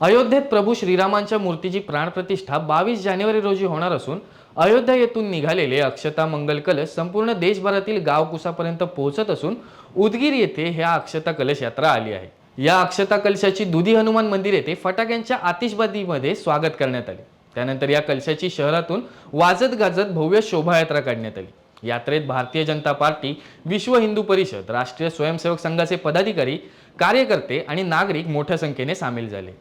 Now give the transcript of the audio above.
अयोध्येत प्रभू श्रीरामांच्या मूर्तीची प्राणप्रतिष्ठा 22 जानेवारी रोजी होणार असून अयोध्या येथून निघालेले अक्षता मंगल कलश संपूर्ण देशभरातील गावकुसापर्यंत पोहोचत असून उदगीर येथे ह्या अक्षता कलश यात्रा आली आहे। या अक्षता कलशाची दुधी हनुमान मंदिर येथे फटाक्यांच्या आतिषबाजीमध्ये स्वागत करण्यात आले। त्यानंतर या कलशाची शहरातून वाजत गाजत भव्य शोभायात्रा काढण्यात आली। यात्रेत भारतीय जनता पार्टी, विश्व हिंदू परिषद, राष्ट्रीय स्वयंसेवक संघाचे पदाधिकारी, कार्यकर्ते आणि नागरिक मोठ्या संख्येने सामील झाले।